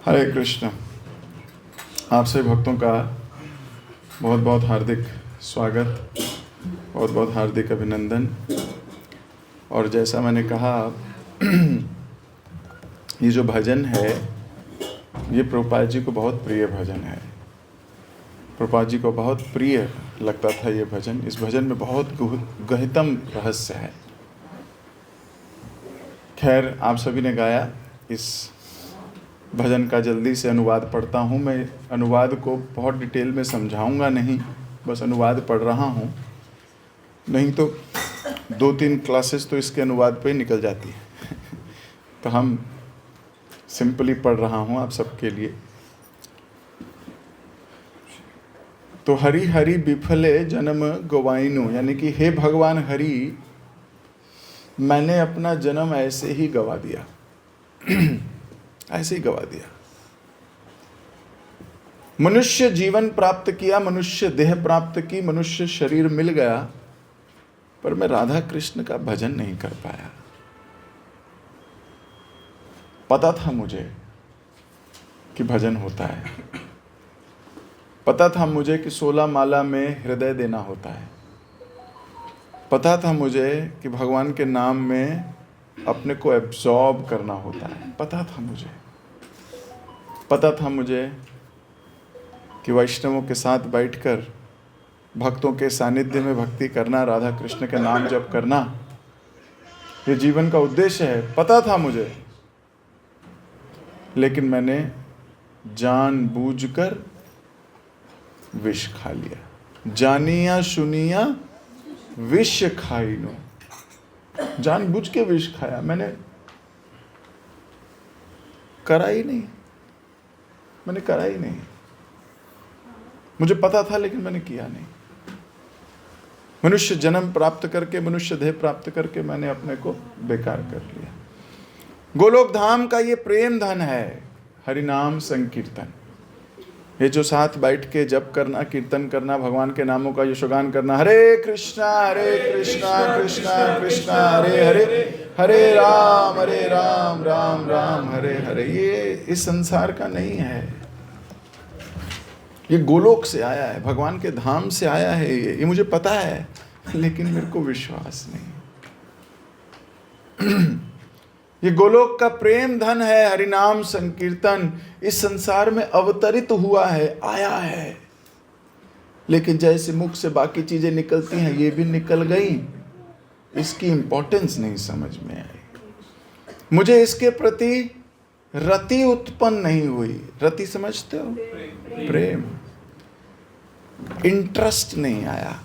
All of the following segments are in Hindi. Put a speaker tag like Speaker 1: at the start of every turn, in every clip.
Speaker 1: हरे कृष्ण। आप सभी भक्तों का बहुत बहुत हार्दिक स्वागत, बहुत बहुत हार्दिक अभिनंदन। और जैसा मैंने कहा, ये जो भजन है ये प्रभुपाद जी को बहुत प्रिय भजन है। प्रभुपाद जी को बहुत प्रिय लगता था ये भजन। इस भजन में बहुत गहनतम रहस्य है। खैर, आप सभी ने गाया। इस भजन का जल्दी से अनुवाद पढ़ता हूँ। मैं अनुवाद को बहुत डिटेल में समझाऊंगा नहीं, बस अनुवाद पढ़ रहा हूँ। नहीं तो 2-3 क्लासेस तो इसके अनुवाद पे ही निकल जाती है। तो हम सिंपली पढ़ रहा हूँ आप सबके लिए। तो हरि हरि विफले जन्म गवाइनु, यानी कि हे भगवान हरि, मैंने अपना जन्म ऐसे ही गवा दिया। ऐसे ही गवा दिया। मनुष्य जीवन प्राप्त किया, मनुष्य देह प्राप्त की, मनुष्य शरीर मिल गया, पर मैं राधा कृष्ण का भजन नहीं कर पाया। पता था मुझे कि भजन होता है, पता था मुझे कि 16 माला में हृदय देना होता है, पता था मुझे कि भगवान के नाम में अपने को एब्जॉर्ब करना होता है, पता था मुझे कि वैष्णवों के साथ बैठकर भक्तों के सानिध्य में भक्ति करना, राधा कृष्ण के नाम जप करना, ये जीवन का उद्देश्य है। पता था मुझे, लेकिन मैंने जानबूझकर विष खा लिया। जानिया सुनिया विष खाइनो, जानबूझ के विष खाया। मैंने करा ही नहीं। मुझे पता था, लेकिन मैंने किया नहीं। मनुष्य जन्म प्राप्त करके, मनुष्य देह प्राप्त करके मैंने अपने को बेकार कर लिया। गोलोक धाम का ये प्रेम धन है, हरिनाम संकीर्तन। ये जो साथ बैठ के जप करना, कीर्तन करना, भगवान के नामों का यशोगान करना, हरे कृष्णा कृष्णा कृष्णा हरे हरे, हरे राम राम राम हरे हरे, ये इस संसार का नहीं है। ये गोलोक से आया है, भगवान के धाम से आया है। ये मुझे पता है, लेकिन मेरे को विश्वास नहीं। ये गोलोक का प्रेम धन है, हरिनाम संकीर्तन। इस संसार में अवतरित हुआ है, आया है, लेकिन जैसे मुख से बाकी चीजें निकलती हैं, ये भी निकल गई। इसकी इंपॉर्टेंस नहीं समझ में आई। मुझे इसके प्रति रति उत्पन्न नहीं हुई। रति समझते हो? प्रेम, इंटरेस्ट नहीं आया।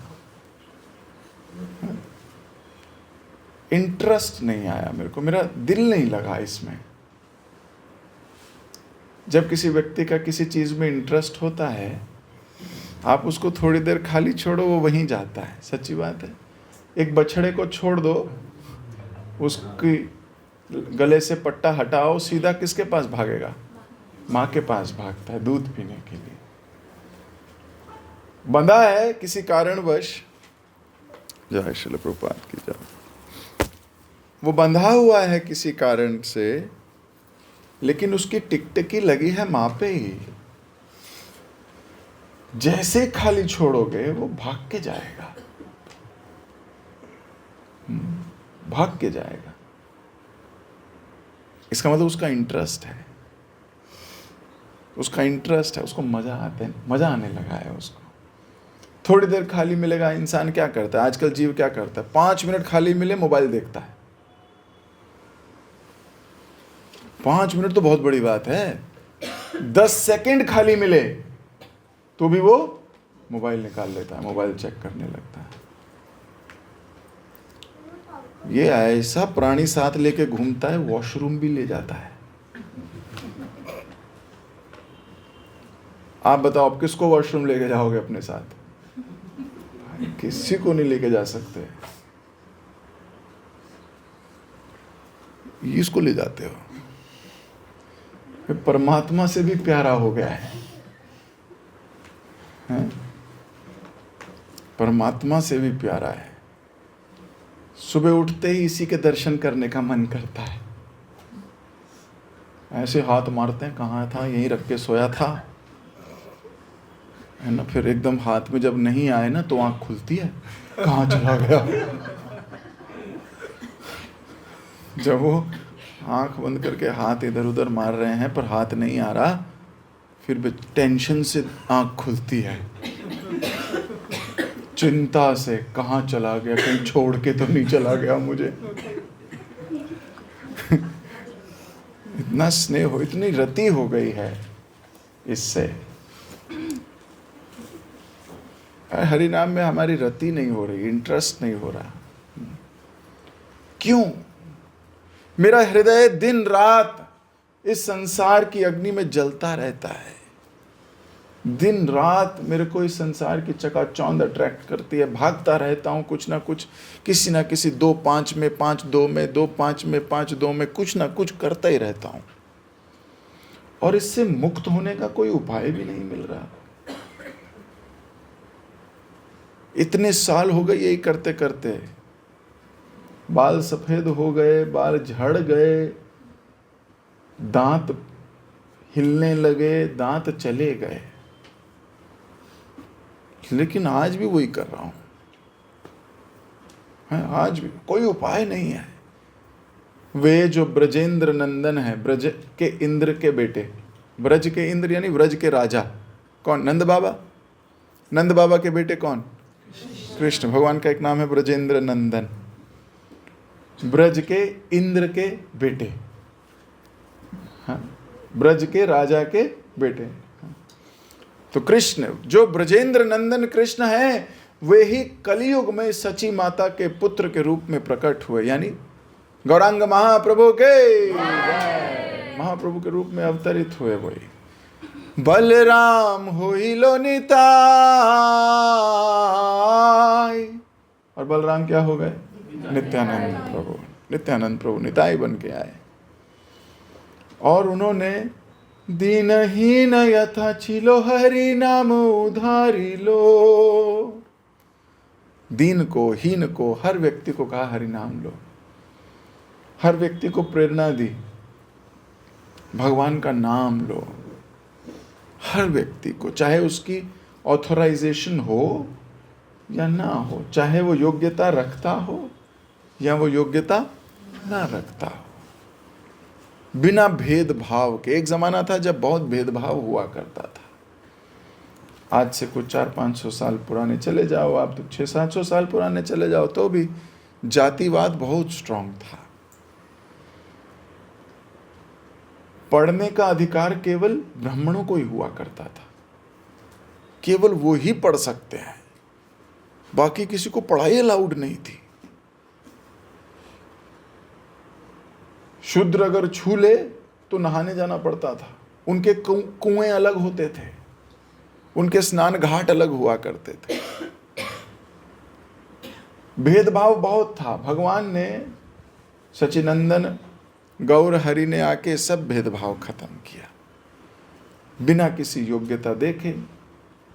Speaker 1: इंटरेस्ट नहीं आया मेरे को, मेरा दिल नहीं लगा इसमें। जब किसी व्यक्ति का किसी चीज में इंटरेस्ट होता है, आप उसको थोड़ी देर खाली छोड़ो, वो वहीं जाता है। सच्ची बात है। एक बछड़े को छोड़ दो, उसकी गले से पट्टा हटाओ, सीधा किसके पास भागेगा? माँ के पास भागता है दूध पीने के लिए। बंधा है किसी कारणवश, जय श्रील प्रभुपाद की जय, वो बंधा हुआ है किसी कारण से, लेकिन उसकी टिकटिकी लगी है माँ पे ही। जैसे खाली छोड़ोगे वो भाग के जाएगा, भाग के जाएगा। इसका मतलब उसका इंटरेस्ट है, उसको मजा आने लगा है उसको। थोड़ी देर खाली मिलेगा, इंसान क्या करता है आजकल? जीव क्या करता है? 5 मिनट खाली मिले मोबाइल देखता है। 5 मिनट तो बहुत बड़ी बात है। 10 सेकंड खाली मिले तो भी वो मोबाइल निकाल लेता है, मोबाइल चेक करने लगता है। ये ऐसा प्राणी साथ लेके घूमता है, वॉशरूम भी ले जाता है। आप बताओ, आप किसको वॉशरूम लेके जाओगे अपने साथ? किसी को नहीं लेके जा सकते, इसको ले जाते हो। परमात्मा से भी प्यारा हो गया है, परमात्मा से भी प्यारा है। सुबह उठते ही इसी के दर्शन करने का मन करता है। ऐसे हाथ मारते हैं, कहाँ था, यहीं रख के सोया था, है ना। फिर एकदम हाथ में जब नहीं आए ना तो आँख खुलती है, कहाँ चला गया। जब वो आँख बंद करके हाथ इधर उधर मार रहे हैं पर हाथ नहीं आ रहा, फिर भी टेंशन से आँख खुलती है, चिंता से, कहाँ चला गया, कहीं छोड़ के तो नहीं चला गया मुझे। इतना स्नेह हो, इतनी रति हो गई है इससे। हरि नाम में हमारी रति नहीं हो रही, इंटरेस्ट नहीं हो रहा। क्यों? मेरा हृदय दिन रात इस संसार की अग्नि में जलता रहता है। दिन रात मेरे को इस संसार की चकाचौंध अट्रैक्ट करती है, भागता रहता हूँ कुछ ना कुछ, किसी ना किसी 2-5 में, 5-2 में, 2-5 में, 5-2 में कुछ ना कुछ करता ही रहता हूँ, और इससे मुक्त होने का कोई उपाय भी नहीं मिल रहा। इतने साल हो गए यही करते करते, बाल सफेद हो गए, बाल झड़ गए, दांत हिलने लगे, दांत चले गए, लेकिन आज भी वही कर रहा हूं। आज भी कोई उपाय नहीं है। वे जो ब्रजेंद्र नंदन है, ब्रज के इंद्र के बेटे, ब्रज के इंद्र यानी ब्रज के राजा कौन? नंद बाबा। नंद बाबा के बेटे कौन? कृष्ण भगवान का एक नाम है ब्रजेंद्र नंदन, ब्रज के इंद्र के बेटे, हाँ, ब्रज के राजा के बेटे। तो कृष्ण जो ब्रजेंद्र नंदन कृष्ण है, वे ही कलयुग में सची माता के पुत्र के रूप में प्रकट हुए, यानी गौरांग महाप्रभु के महाप्रभु के रूप में अवतरित हुए। वही बलराम होइलो निताय, और बलराम क्या हो गए? नित्यानंद प्रभु। नित्यानंद प्रभु निताई बन के आए, और उन्होंने दीनहीन यथा छिलो हरि नाम उधारी लो। दीन को, हीन को, हर व्यक्ति को कहा हरि नाम लो। हर व्यक्ति को प्रेरणा दी, भगवान का नाम लो। हर व्यक्ति को, चाहे उसकी ऑथराइजेशन हो या ना हो, चाहे वो योग्यता रखता हो या वो योग्यता ना रखता हो, बिना भेदभाव के। एक जमाना था जब बहुत भेदभाव हुआ करता था। आज से कुछ 400-500 साल पुराने चले जाओ, आप तो 600-700 साल पुराने चले जाओ, तो भी जातिवाद बहुत स्ट्रांग था। पढ़ने का अधिकार केवल ब्राह्मणों को ही हुआ करता था, केवल वो ही पढ़ सकते हैं, बाकी किसी को पढ़ाई अलाउड नहीं थी। शूद्र अगर छू ले तो नहाने जाना पड़ता था, उनके कुएं अलग होते थे, उनके स्नान घाट अलग हुआ करते थे। भेदभाव बहुत था। भगवान ने, सचिनंदन गौर हरि ने आके सब भेदभाव खत्म किया, बिना किसी योग्यता देखे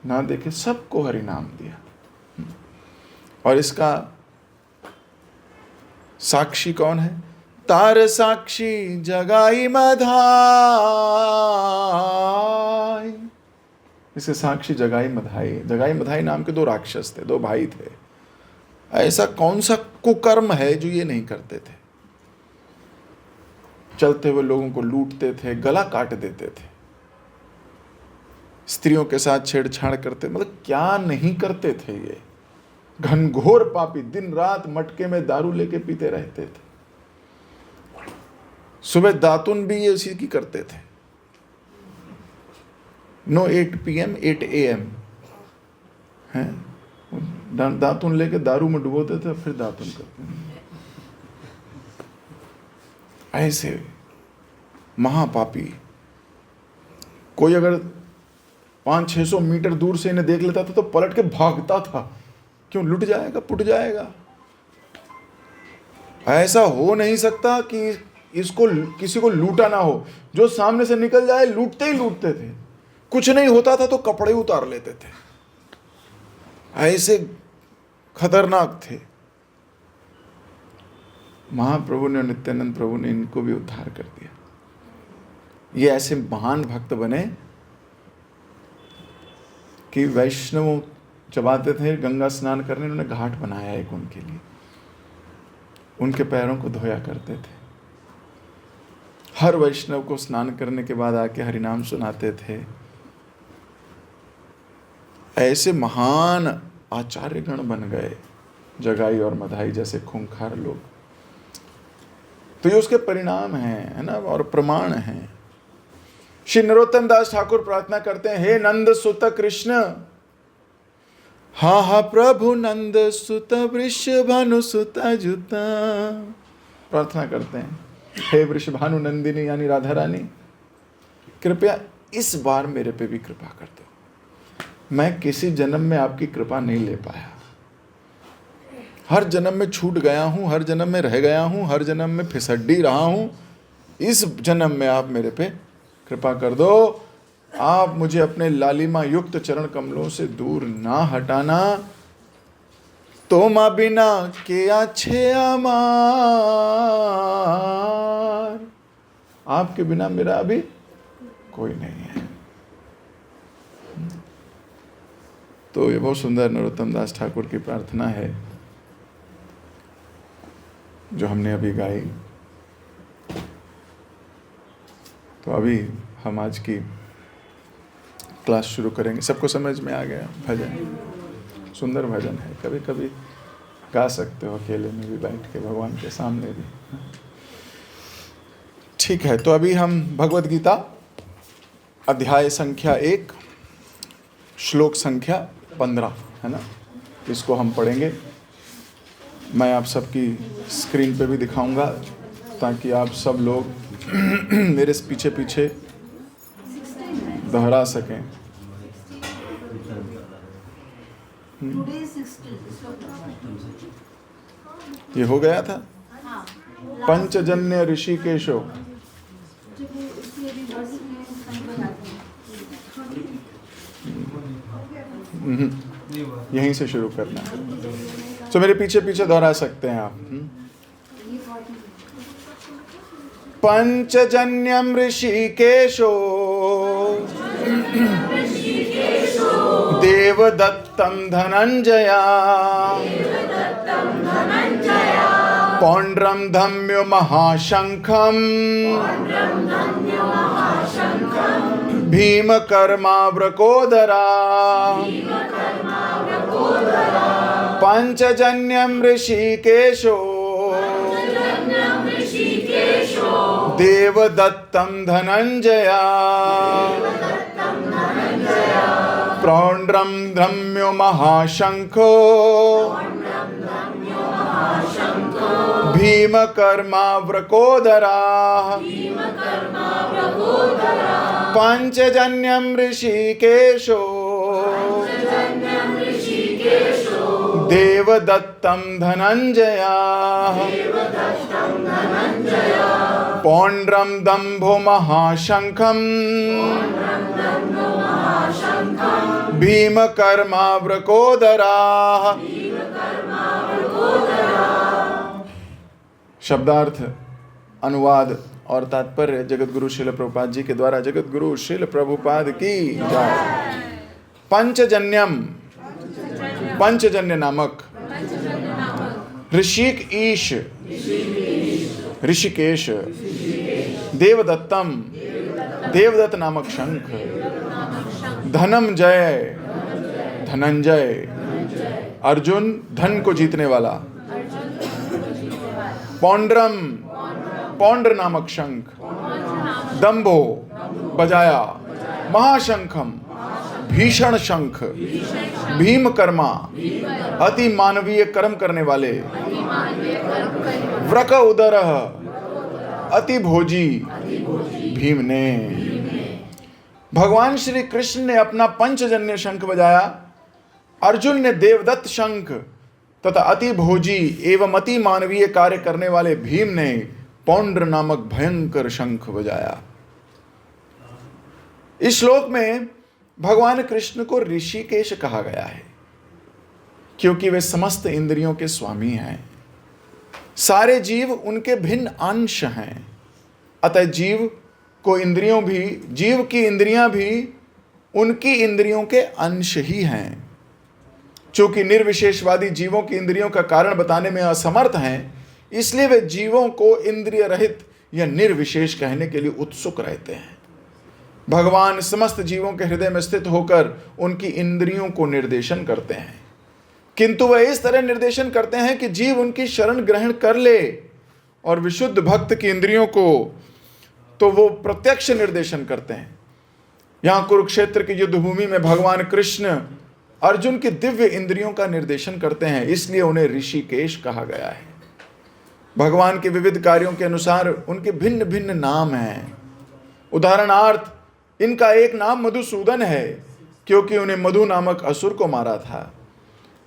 Speaker 1: ना देखे सबको हरि नाम दिया। और इसका साक्षी कौन है? तार साक्षी जगाई मधाई। इसके साक्षी जगाई मधाई। जगाई मधाई नाम के 2 राक्षस थे, 2 भाई थे। ऐसा कौन सा कुकर्म है जो ये नहीं करते थे? चलते हुए लोगों को लूटते थे, गला काट देते थे, स्त्रियों के साथ छेड़छाड़ करते, मतलब क्या नहीं करते थे ये। घनघोर पापी, दिन रात मटके में दारू लेके पीते रहते थे। सुबह दातुन भी ये उसी की करते थे। नो 8 PM 8 AM है, दातुन लेके दारू में डुबोते थे, फिर दातुन करते थे। ऐसे महापापी। कोई अगर 500-600 मीटर दूर से इन्हें देख लेता था तो पलट के भागता था, क्यों? लुट जाएगा, पुट जाएगा। ऐसा हो नहीं सकता कि इसको किसी को लूटा ना हो। जो सामने से निकल जाए लूटते ही लूटते थे। कुछ नहीं होता था तो कपड़े उतार लेते थे। ऐसे खतरनाक थे। महाप्रभु ने, नित्यानंद प्रभु ने इनको भी उद्धार कर दिया। ये ऐसे महान भक्त बने कि वैष्णव जब आते थे गंगा स्नान करने, उन्होंने घाट बनाया एक उनके लिए, उनके पैरों को धोया करते थे। हर वैष्णव को स्नान करने के बाद आके हरिनाम सुनाते थे। ऐसे महान आचार्यगण बन गए जगाई और मधाई जैसे खूंखार लोग। तो ये उसके परिणाम हैं, है ना, और प्रमाण हैं। श्री नरोत्तम दास ठाकुर प्रार्थना करते हैं, हे नंद सुत कृष्ण, हा प्रभु नंद सुत वृषभानु सुत जुता। प्रार्थना करते हैं, हे वृषभानु नंदिनी यानी राधा रानी, कृपया इस बार मेरे पे भी कृपा कर दो। मैं किसी जन्म में आपकी कृपा नहीं ले पाया, हर जन्म में छूट गया हूं, हर जन्म में रह गया हूं, हर जन्म में फिसड्डी रहा हूं। इस जन्म में आप मेरे पे कृपा कर दो। आप मुझे अपने लालिमा युक्त चरण कमलों से दूर ना हटाना। तो माँ बिना के अच्छे अमार, आपके बिना मेरा अभी कोई नहीं है। तो ये बहुत सुंदर नरोत्तम दास ठाकुर की प्रार्थना है जो हमने अभी गाई। तो अभी हम आज की क्लास शुरू करेंगे। सबको समझ में आ गया? भजन सुंदर भजन है, कभी कभी गा सकते हो अकेले में भी बैठ के, भगवान के सामने भी। ठीक है, तो अभी हम भगवद गीता अध्याय संख्या 1 श्लोक संख्या 15, है ना, इसको हम पढ़ेंगे। मैं आप सबकी स्क्रीन पे भी दिखाऊंगा ताकि आप सब लोग मेरे पीछे पीछे दोहरा सकें। ये हो गया था पंचजन्य ऋषिकेशो। यहीं से शुरू करना है, तो मेरे पीछे पीछे दोहरा सकते हैं आप। पंचजन्यम ऋषिकेशो देवदत्तं धनंजया पौंड्रम धम्यो महाशंखम भीमकर्माव्रकोदरा पंचजन्यम ऋषिकेशो देवदत्तं धनंजया पौंड्रम धम्यो महाशंखो भीमकर्माव्रकोदरा पंचजन्यम ऋषिकेशो देवदत्तं धनंजया पौंड्रम दंभो महाशंखम भीमकर्माव्रकोदरा। शब्दार्थ, अनुवाद और तात्पर्य जगत गुरु श्रील प्रभुपाद जी के द्वारा। जगत गुरु श्रील प्रभुपाद की जय। पंचजन्यम, पंचजन्य नामक, ऋषिक ईश ऋषिकेश, देवदत्तम देवदत्त नामक शंख, धनम जय धनंजय अर्जुन धन को जीतने वाला, पौंड्रम पौंड्र नामक शंख, दंभो बजाया, महाशंखम भीषण शंख, भीमकर्मा अति मानवीय कर्म करने वाले, व्रक उदर अति भोजी भीम ने। भगवान श्री कृष्ण ने अपना पंचजन्य शंख बजाया, अर्जुन ने देवदत्त शंख तथा अति भोजी एवं अति मानवीय कार्य करने वाले भीम ने पौंड्र नामक भयंकर शंख बजाया। इस श्लोक में भगवान कृष्ण को ऋषिकेश कहा गया है क्योंकि वे समस्त इंद्रियों के स्वामी हैं। सारे जीव उनके भिन्न अंश हैं, अतः जीव को इंद्रियों भी, जीव की इंद्रियां भी उनकी इंद्रियों के अंश ही हैं। चूंकि निर्विशेषवादी जीवों की इंद्रियों का कारण बताने में असमर्थ हैं, इसलिए वे जीवों को इंद्रिय रहित या निर्विशेष कहने के लिए उत्सुक रहते हैं। भगवान समस्त जीवों के हृदय में स्थित होकर उनकी इंद्रियों को निर्देशन करते हैं, किंतु वह इस तरह निर्देशन करते हैं कि जीव उनकी शरण ग्रहण कर ले। और विशुद्ध भक्त की इंद्रियों को तो वो प्रत्यक्ष निर्देशन करते हैं। यहां कुरुक्षेत्र की युद्ध भूमि में भगवान कृष्ण अर्जुन की दिव्य इंद्रियों का निर्देशन करते हैं, इसलिए उन्हें ऋषिकेश कहा गया है। भगवान के विविध कार्यों के अनुसार उनके भिन्न भिन्न नाम हैं। उदाहरणार्थ, इनका एक नाम मधुसूदन है, क्योंकि उन्हें मधु नामक असुर को मारा था।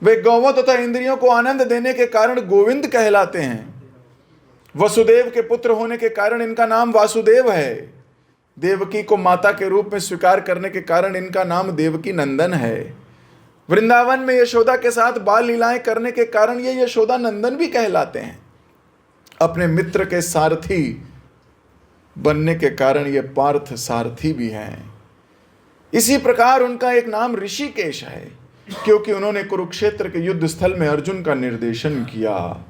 Speaker 1: वे गौवों तथा इंद्रियों को आनंद देने के कारण गोविंद कहलाते हैं। वसुदेव के पुत्र होने के कारण इनका नाम वासुदेव है। देवकी को माता के रूप में स्वीकार करने के कारण इनका नाम देवकी नंदन है। वृंदावन में यशोदा के साथ बाल लीलाएं करने के कारण ये यशोदा नंदन भी कहलाते हैं। अपने मित्र के सारथी बनने के कारण ये पार्थ सारथी भी हैं। इसी प्रकार उनका एक नाम ऋषिकेश है, क्योंकि उन्होंने कुरुक्षेत्र के युद्ध स्थल में अर्जुन का निर्देशन किया।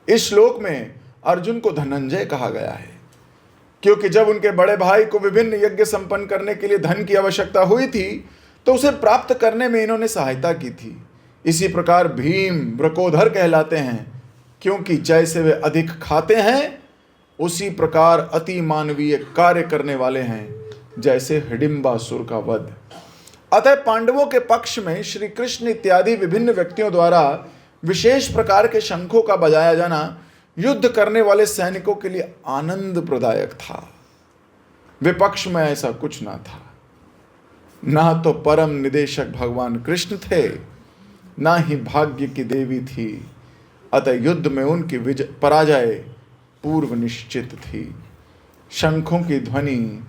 Speaker 1: इस श्लोक में अर्जुन को धनंजय कहा गया है, क्योंकि जब उनके बड़े भाई को विभिन्न यज्ञ संपन्न करने के लिए धन की आवश्यकता हुई थी, तो उसे प्राप्त करने में इन्होंने सहायता की थी। इसी प्रकार भीम वृकोधर कहलाते हैं, क्योंकि जैसे वे अधिक खाते हैं, उसी प्रकार अति मानवीय कार्य करने वाले हैं, जैसे हिडिंबासुर का वध। अतः पांडवों के पक्ष में श्री कृष्ण इत्यादि विभिन्न व्यक्तियों द्वारा विशेष प्रकार के शंखों का बजाया जाना युद्ध करने वाले सैनिकों के लिए आनंद प्रदायक था। विपक्ष में ऐसा कुछ ना था। ना तो परम निदेशक भगवान कृष्ण थे, ना ही भाग्य की देवी थी। अतः युद्ध में उनकी पराजय पूर्व निश्चित थी। शंखों की ध्वनि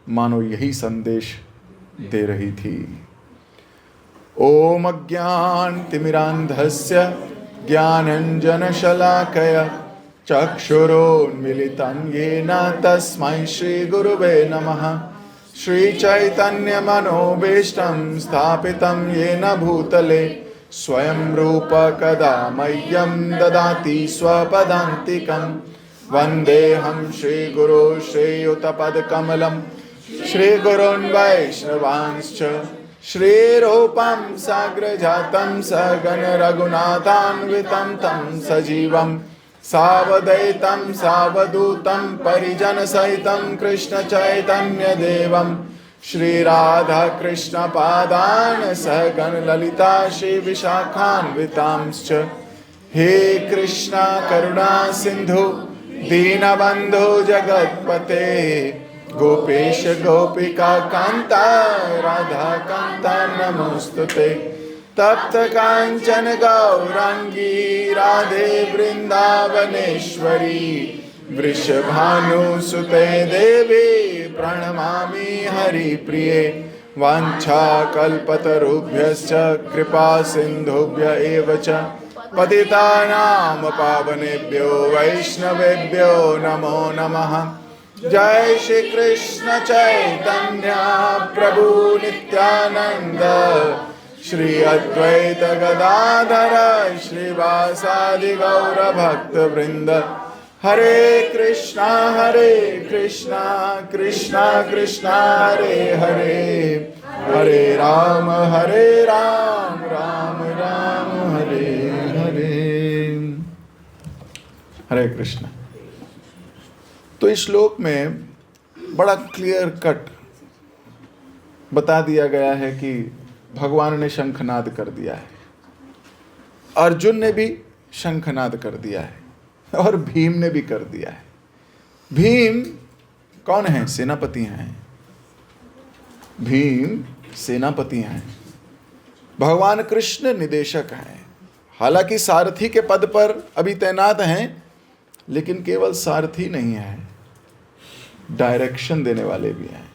Speaker 1: मानो यही संदेश दे रही थी। ओम अज्ञानतिमिरान्धस्य ज्ञानाञ्जनशलाकया चक्षुरोन्मीलितं येन तस्मै श्रीगुरुवे नमः। श्रीचैतन्यमनोभीष्टं स्थापितं येन भूतले स्वयं रूप कदा मह्यं ददाति स्वपदान्तिकं। वन्देऽहं श्रीगुरो श्रीयुतपदकमलं श्रीगुरोन् वैष्णवांश्च श्रीरूपं साग्रजातं सगण रघुनाथान्वितं तं सजीवं सावधैतं सावधूतं परिजनसहितं कृष्णचैतन्यदेवं श्रीराधाकृष्णपादान् सगण ललिता श्रीविशाखान्वितांश्च। हे कृष्णा करुणा सिन्धु दीनबन्धो जगत्पते गोपेश गोपिका कांता राधा कांता नमोस्तुते। तप्त कांचन गौरांगी राधे वृंदावनेश्वरी वृषभानुसुते देवी प्रणमामि हरिप्रिये। वाञ्छाकल्पतरुभ्यश्च कृपा सिन्धुभ्य एव च पतितानां पावनेभ्यो वैष्णवेभ्यो नमो नमः। जय श्री कृष्ण चैतन्य प्रभु नित्यानंद श्री अद्वैत गदाधर श्रीवासादि गौर भक्त वृंद। हरे कृष्णा कृष्णा कृष्णा हरे हरे, हरे राम राम राम हरे हरे। हरे कृष्ण। तो इस श्लोक में बड़ा क्लियर कट बता दिया गया है कि भगवान ने शंखनाद कर दिया है, अर्जुन ने भी शंखनाद कर दिया है और भीम ने भी कर दिया है। भीम कौन है? सेनापति हैं। भीम सेनापति हैं। भगवान कृष्ण निदेशक हैं। हालांकि सारथी के पद पर अभी तैनात हैं, लेकिन केवल सारथी नहीं है, डायरेक्शन देने वाले भी हैं,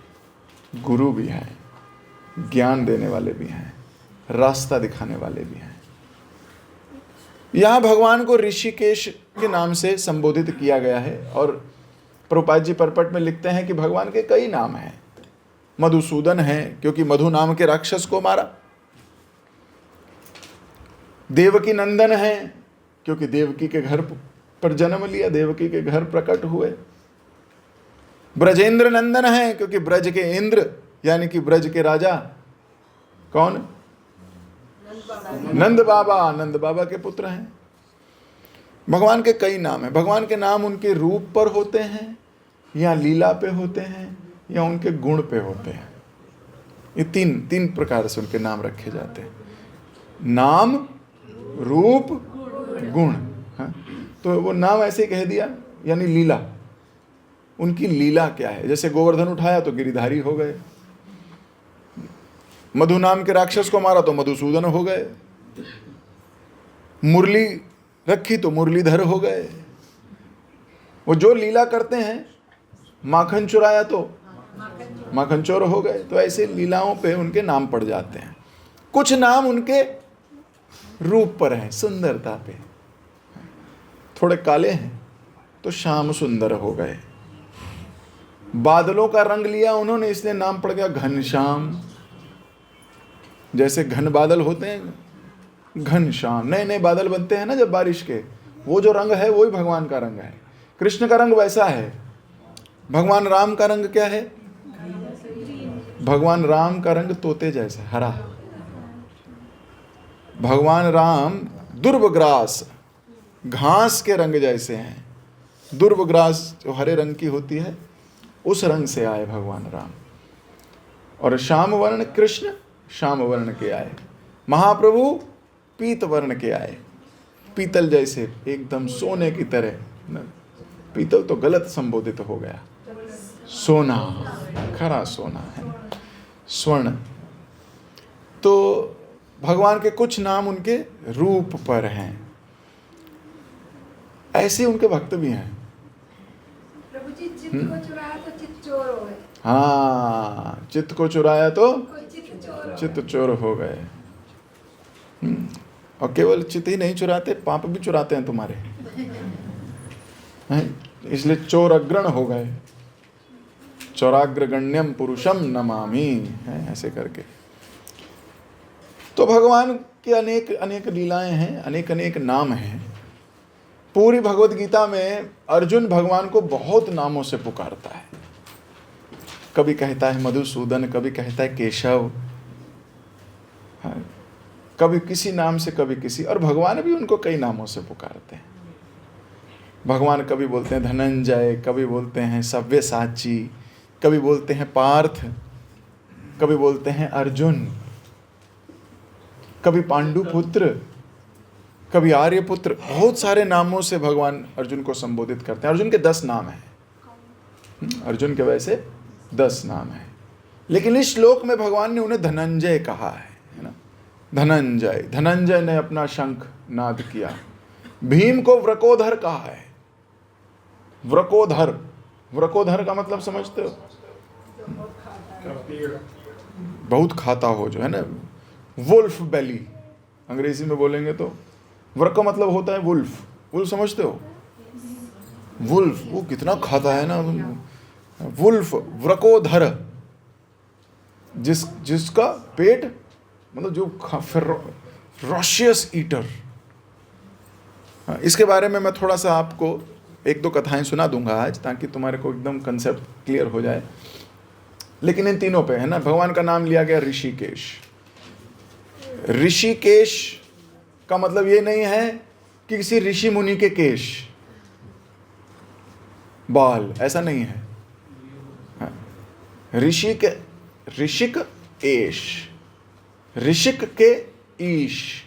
Speaker 1: गुरु भी हैं, ज्ञान देने वाले भी हैं, रास्ता दिखाने वाले भी हैं। यहां भगवान को ऋषिकेश के नाम से संबोधित किया गया है और प्रभुपाद जी परपट में लिखते हैं कि भगवान के कई नाम हैं। मधुसूदन है क्योंकि मधु नाम के राक्षस को मारा। देवकी नंदन है क्योंकि देवकी के घर पर जन्म लिया, देवकी के घर प्रकट हुए। ब्रजेंद्र नंदन है क्योंकि ब्रज के इंद्र यानी कि ब्रज के राजा कौन? नंद बाबा, नंद बाबा के पुत्र हैं। भगवान के कई नाम हैं। भगवान के नाम उनके रूप पर होते हैं या लीला पे होते हैं या उनके गुण पे होते हैं। ये तीन प्रकार से उनके नाम रखे जाते हैं, नाम, रूप, गुण। हाँ? तो वो नाम ऐसे कह दिया यानी लीला, उनकी लीला क्या है। जैसे गोवर्धन उठाया तो गिरिधारी हो गए, मधु नाम के राक्षस को मारा तो मधुसूदन हो गए, मुरली रखी तो मुरलीधर हो गए। वो जो लीला करते हैं, माखन चुराया तो माखन चोर हो गए। तो ऐसे लीलाओं पे उनके नाम पड़ जाते हैं। कुछ नाम उनके रूप पर हैं, सुंदरता पे। थोड़े काले हैं तो श्याम सुंदर हो गए। बादलों का रंग लिया उन्होंने, इसलिए नाम पड़ गया घनश्याम। जैसे घन बादल होते हैं, घनश्याम। नए नए बादल बनते हैं ना जब बारिश के, वो जो रंग है वही भगवान का रंग है। कृष्ण का रंग वैसा है। भगवान राम का रंग क्या है? भगवान राम का रंग तोते जैसा हरा। भगवान राम दुर्वग्रास, घास के रंग जैसे हैं। दुर्वग्रास जो हरे रंग की होती है, उस रंग से आए भगवान राम। और श्याम वर्ण कृष्ण श्याम वर्ण के आए। महाप्रभु पीत वर्ण के आए, पीतल जैसे, एकदम सोने की तरह। पीतल तो गलत संबोधित हो गया, सोना, खरा सोना है, स्वर्ण। तो भगवान के कुछ नाम उनके रूप पर हैं। ऐसे उनके भक्त भी हैं।
Speaker 2: प्रभु जी चित्त को चुराया तो चित्त चोर हो गए।
Speaker 1: हाँ, चित्त को चुराया तो चित्त चोर हो गए। और केवल चित्त ही नहीं चुराते, पाप भी चुराते हैं तुम्हारे, इसलिए चोर अग्रण हो गए। चौराग्रगण्यम पुरुषम नमामि, है ऐसे करके। तो भगवान के अनेक अनेक लीलाएं हैं, अनेक अनेक नाम हैं। पूरी भगवत गीता में अर्जुन भगवान को बहुत नामों से पुकारता है। कभी कहता है मधुसूदन, कभी कहता है केशव, कभी किसी नाम से कभी किसी। और भगवान भी उनको कई नामों से पुकारते हैं। भगवान कभी बोलते हैं धनंजय, कभी बोलते हैं सव्यसाची, कभी बोलते हैं पार्थ, कभी बोलते हैं अर्जुन, कभी पांडुपुत्र, कभी आर्यपुत्र। बहुत सारे नामों से भगवान अर्जुन को संबोधित करते हैं। अर्जुन के 10 नाम हैं। अर्जुन के वैसे 10 नाम हैं, लेकिन इस श्लोक में भगवान ने उन्हें धनंजय कहा है ना। धनंजय, धनंजय ने अपना शंख नाद किया। भीम को व्रकोधर कहा है। व्रकोधर, व्रकोधर का मतलब समझते हो? बहुत खाता हो, जो है ना, वुल्फ बेली अंग्रेजी में बोलेंगे तो। व्रक का मतलब होता है वुल्फ। वुल्फ समझते हो? वुल्फ, वो कितना खाता है ना। वुल्फ, व्रकोधर, जिसका पेट मतलब जो फेरोशियस ईटर। इसके बारे में मैं थोड़ा सा आपको 1-2 कथाएं सुना दूंगा आज, ताकि तुम्हारे को एकदम कंसेप्ट क्लियर हो जाए। लेकिन इन तीनों पे है ना, भगवान का नाम लिया गया ऋषिकेश। ऋषिकेश का मतलब ये नहीं है कि किसी ऋषि मुनि के केश, बाल, ऐसा नहीं है। ऋषिक एश, ऋषिक के ईश।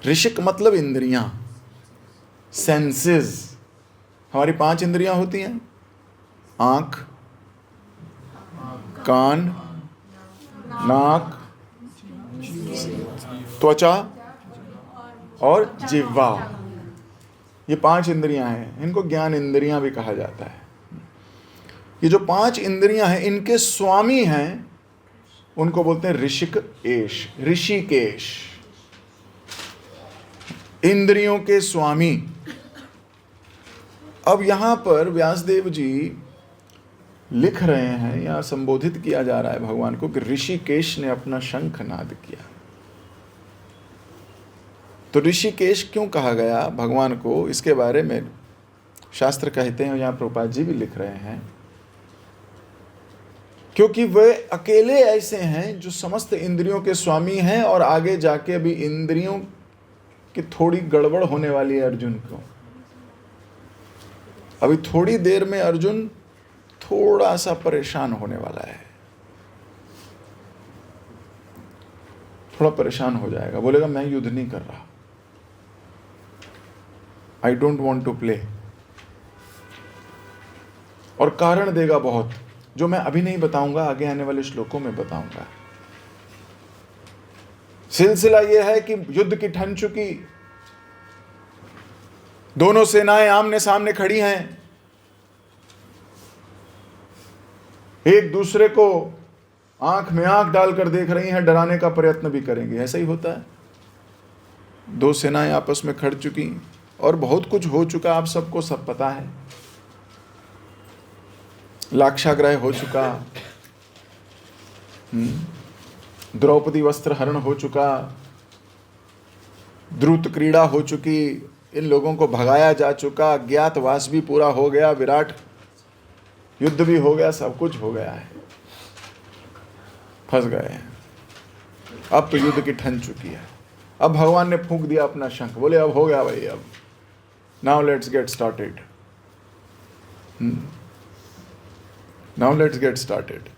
Speaker 1: ऋषिक मतलब इंद्रियां, सेंसेस। हमारी 5 इंद्रियां होती हैं, आंख, कान, नाक, त्वचा और जिह्वा। ये 5 इंद्रियां हैं। इनको ज्ञान इंद्रियां भी कहा जाता है। ये जो 5 इंद्रियां हैं, इनके स्वामी हैं, उनको बोलते हैं ऋषिक एश, ऋषिकेश। इंद्रियों के स्वामी। अब यहां पर व्यासदेव जी लिख रहे हैं या संबोधित किया जा रहा है भगवान को कि ऋषिकेश ने अपना शंख नाद किया। तो ऋषिकेश क्यों कहा गया भगवान को, इसके बारे में शास्त्र कहते हैं, यहाँ प्रभुपाद जी भी लिख रहे हैं, क्योंकि वे अकेले ऐसे हैं जो समस्त इंद्रियों के स्वामी हैं और आगे जाके अभी इंद्रियों की थोड़ी गड़बड़ होने वाली है अर्जुन को। अभी थोड़ी देर में अर्जुन थोड़ा सा परेशान होने वाला है, थोड़ा परेशान हो जाएगा, बोलेगा मैं युद्ध नहीं कर रहा, I don't want to play, और कारण देगा बहुत, जो मैं अभी नहीं बताऊंगा, आगे आने वाले श्लोकों में बताऊंगा। सिलसिला यह है कि युद्ध की ठन चुकी, दोनों सेनाएं आमने सामने खड़ी हैं, एक दूसरे को आंख में आंख डालकर देख रही हैं, डराने का प्रयत्न भी करेंगे। ऐसा ही होता है, दो सेनाएं आपस में खड़ चुकी और बहुत कुछ हो चुका, आप सबको सब पता है, लाक्षाग्रह हो चुका, द्रौपदी वस्त्र हरण हो चुका, द्रुत क्रीड़ा हो चुकी, इन लोगों को भगाया जा चुका, अज्ञातवास भी पूरा हो गया, विराट युद्ध भी हो गया, सब कुछ हो गया है, फंस गए हैं। अब तो युद्ध की ठन चुकी है। अब भगवान ने फूंक दिया अपना शंख, बोले अब हो गया भाई, अब now let's get started, now let's get started.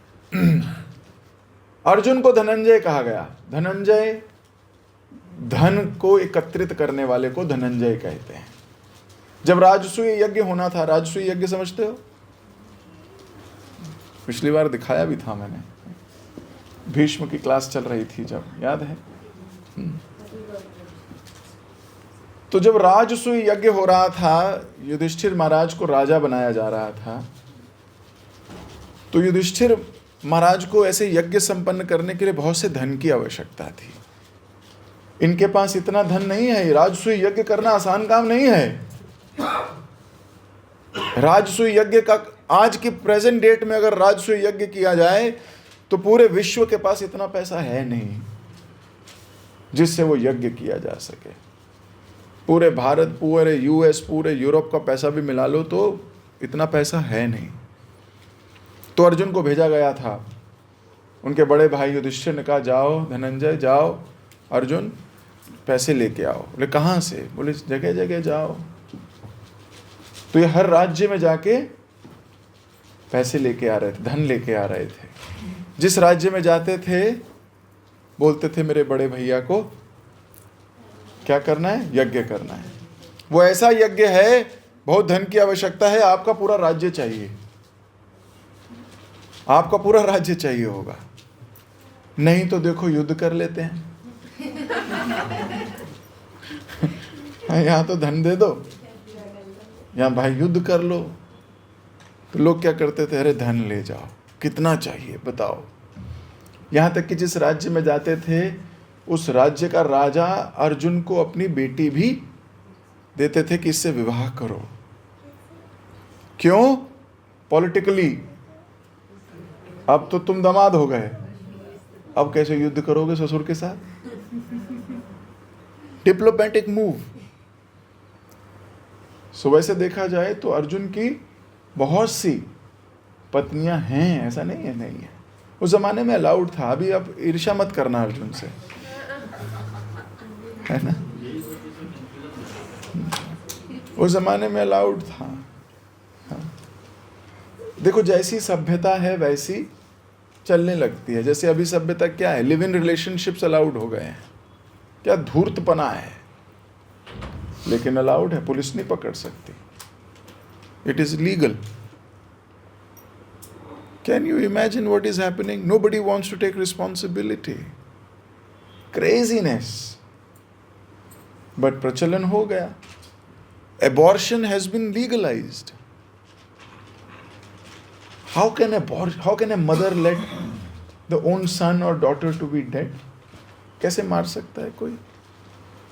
Speaker 1: Arjun को धनंजय कहा गया। धनंजय, धन को एकत्रित करने वाले को धनंजय कहते हैं। जब राजसूय यज्ञ होना था, राजसूय यज्ञ समझते हो, पिछली बार दिखाया भी था मैंने, भीष्म की क्लास चल रही थी जब, याद है? तो जब राजसूय यज्ञ हो रहा था, युधिष्ठिर महाराज को राजा बनाया जा रहा था, तो युधिष्ठिर महाराज को ऐसे यज्ञ संपन्न करने के लिए बहुत से धन की आवश्यकता थी। इनके पास इतना धन नहीं है, राजसूय यज्ञ करना आसान काम नहीं है। राजसूय यज्ञ का आज की प्रेजेंट डेट में अगर राजसूय यज्ञ किया जाए तो पूरे विश्व के पास इतना पैसा है नहीं जिससे वो यज्ञ किया जा सके। पूरे भारत, पूरे यूएस, पूरे यूरोप का पैसा भी मिला लो तो इतना पैसा है नहीं। तो अर्जुन को भेजा गया था, उनके बड़े भाई युधिष्ठिर ने कहा जाओ धनंजय, जाओ अर्जुन पैसे लेके आओ। बोले कहाँ से? बोले जगह जगह जाओ। तो ये हर राज्य में जाके पैसे लेके आ रहे थे, धन लेके आ रहे थे। जिस राज्य में जाते थे बोलते थे मेरे बड़े भैया को क्या करना है, यज्ञ करना है। वो ऐसा यज्ञ है, बहुत धन की आवश्यकता है, आपका पूरा राज्य चाहिए, आपका पूरा राज्य चाहिए होगा, नहीं तो देखो युद्ध कर लेते हैं। यहां तो धन दे दो, यहां भाई युद्ध कर लो। तो लोग क्या करते थे, अरे धन ले जाओ, कितना चाहिए बताओ। यहां तक कि जिस राज्य में जाते थे उस राज्य का राजा अर्जुन को अपनी बेटी भी देते थे कि इससे विवाह करो। क्यों? पॉलिटिकली। अब तो तुम दामाद हो गए, अब कैसे युद्ध करोगे ससुर के साथ? Diplomatic move. सो वैसे देखा जाए तो अर्जुन की बहुत सी पत्नियां हैं, ऐसा नहीं है, नहीं है। उस जमाने में अलाउड था। अभी अब ईर्ष्या मत करना अर्जुन से, है ना? उस जमाने में अलाउड था। हाँ। देखो जैसी सभ्यता है वैसी चलने लगती है। जैसे अभी सभ्यता क्या है, लिव इन रिलेशनशिप्स अलाउड हो गए हैं। क्या धूर्तपना है, लेकिन अलाउड है, पुलिस नहीं पकड़ सकती। It is legal. Can you imagine what is happening? Nobody wants to take responsibility. Craziness. But प्रचलन हो गया. Abortion has been legalized. How can a mother let the own son or daughter to be dead? कैसे मार सकता है कोई?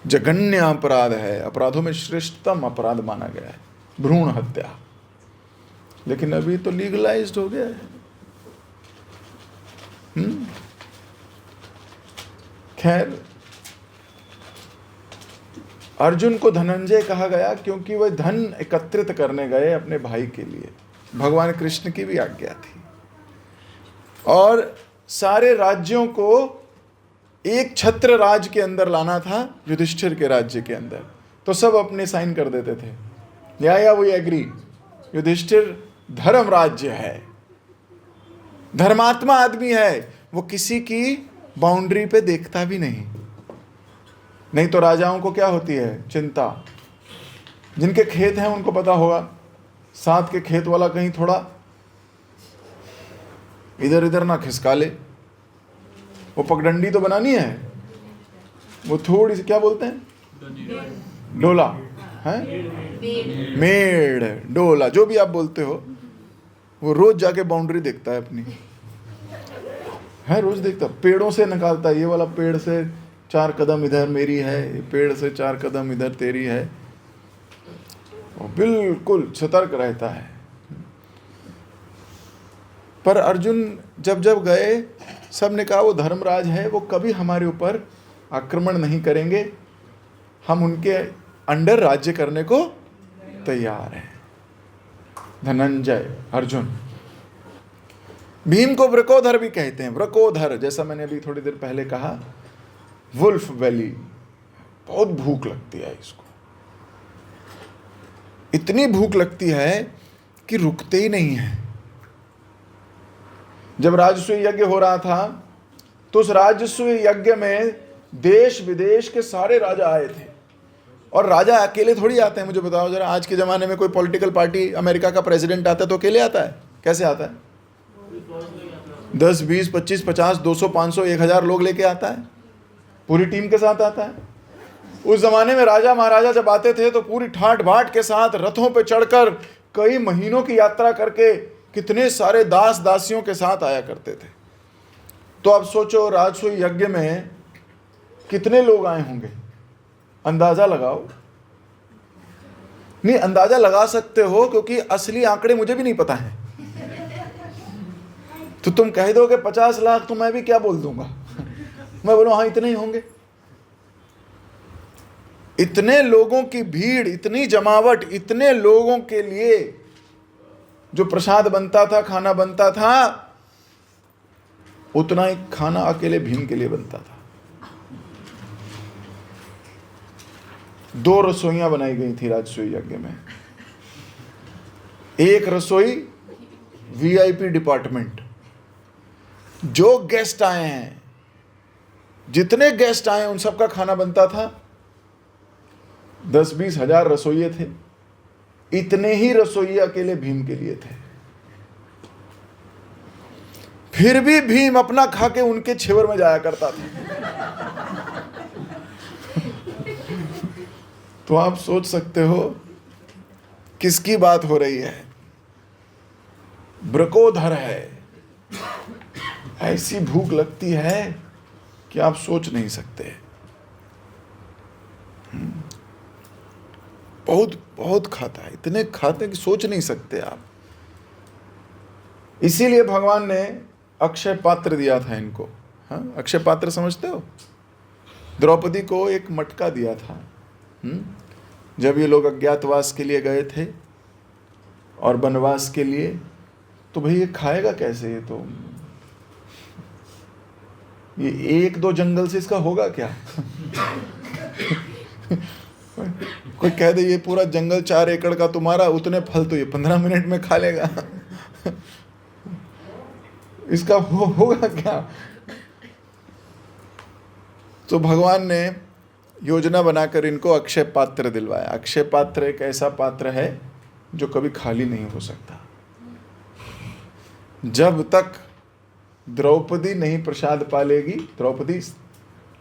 Speaker 1: जघन्य अपराध है, अपराधों में श्रेष्ठतम अपराध माना गया है। भ्रूण हत्या। लेकिन अभी तो लीगलाइज्ड हो गया है। खैर, अर्जुन को धनंजय कहा गया क्योंकि वह धन एकत्रित करने गए अपने भाई के लिए। भगवान कृष्ण की भी आज्ञा थी, और सारे राज्यों को एक छत्र राज के अंदर लाना था, युधिष्ठिर के राज्य के अंदर। तो सब अपने साइन कर देते थे, या वो एग्री। युधिष्ठिर धर्म राज्य है, धर्मात्मा आदमी है, वो किसी की बाउंड्री पे देखता भी नहीं। नहीं तो राजाओं को क्या होती है चिंता, जिनके खेत हैं उनको पता होगा, साथ के खेत वाला कहीं थोड़ा इधर इधर ना खिसका ले। वो पगडंडी तो बनानी है, वो थोड़ी सी क्या बोलते हैं, डोला है, मेड़, डोला, जो भी आप बोलते हो, वो रोज जाके बाउंड्री देखता है अपनी, है रोज देखता, पेड़ों से निकालता है, ये वाला पेड़ से 4 कदम इधर मेरी है, ये पेड़ से 4 कदम इधर तेरी है, और बिल्कुल सतर्क रहता है। पर अर्जुन जब जब गए, सब ने कहा वो धर्मराज है, वो कभी हमारे ऊपर आक्रमण नहीं करेंगे, हम उनके अंडर राज्य करने को तैयार हैं। धनंजय, अर्जुन। भीम को वृकोधर भी कहते हैं। वृकोधर, जैसा मैंने अभी थोड़ी देर पहले कहा, वुल्फ वैली। बहुत भूख लगती है इसको, इतनी भूख लगती है कि रुकते ही नहीं है। जब राजसूय यज्ञ हो रहा था, तो उस राजसूय यज्ञ में देश विदेश के सारे राजा आए थे। और राजा अकेले थोड़ी आते हैं, मुझे बताओ जरा, आज के जमाने में कोई पॉलिटिकल पार्टी, अमेरिका का प्रेसिडेंट आता है तो अकेले आता है? कैसे आता है? 10, 20, 25, 50, 200, 500, 1000 लोग लेके आता है, पूरी टीम के साथ आता है। उस जमाने में राजा महाराजा जब आते थे तो पूरी ठाट बाट के साथ रथों पे चढ़कर कई महीनों की यात्रा करके कितने सारे दास दासियों के साथ आया करते थे। तो अब सोचो राजसूय यज्ञ में कितने लोग आए होंगे, अंदाजा लगाओ। नहीं, अंदाजा लगा सकते हो क्योंकि असली आंकड़े मुझे भी नहीं पता है। तो तुम कह दोगे 50 लाख, तो मैं भी क्या बोल दूंगा, मैं बोलूं हाँ इतने ही होंगे। इतने लोगों की भीड़, इतनी जमावट, इतने लोगों के लिए जो प्रसाद बनता था, खाना बनता था, उतना ही खाना अकेले भीम के लिए बनता था। 2 रसोइयां बनाई गई थी राजसूय यज्ञ में। एक रसोई वीआईपी डिपार्टमेंट, जो गेस्ट आए हैं, जितने गेस्ट आए उन सबका खाना बनता था। 10-20 हजार रसोइये थे, इतने ही रसोइये अकेले भीम के लिए थे। फिर भी भीम अपना खा के उनके छिवर में जाया करता था। तो आप सोच सकते हो किसकी बात हो रही है। वृकोधर है, ऐसी भूख लगती है कि आप सोच नहीं सकते। बहुत बहुत खाता है, इतने खाते हैं कि सोच नहीं सकते आप। इसीलिए भगवान ने अक्षय पात्र दिया था इनको। हाँ, अक्षय पात्र समझते हो? द्रौपदी को एक मटका दिया था। जब ये लोग अज्ञातवास के लिए गए थे और वनवास के लिए, तो भाई ये खाएगा कैसे? ये तो ये 1-2 जंगल से इसका होगा क्या? कोई कह दे ये पूरा जंगल 4 एकड़ का तुम्हारा, उतने फल तो ये 15 मिनट में खा लेगा। इसका होगा क्या? तो भगवान ने योजना बनाकर इनको अक्षय पात्र दिलवाया। अक्षय पात्र एक ऐसा पात्र है जो कभी खाली नहीं हो सकता। जब तक द्रौपदी नहीं प्रसाद पालेगी, द्रौपदी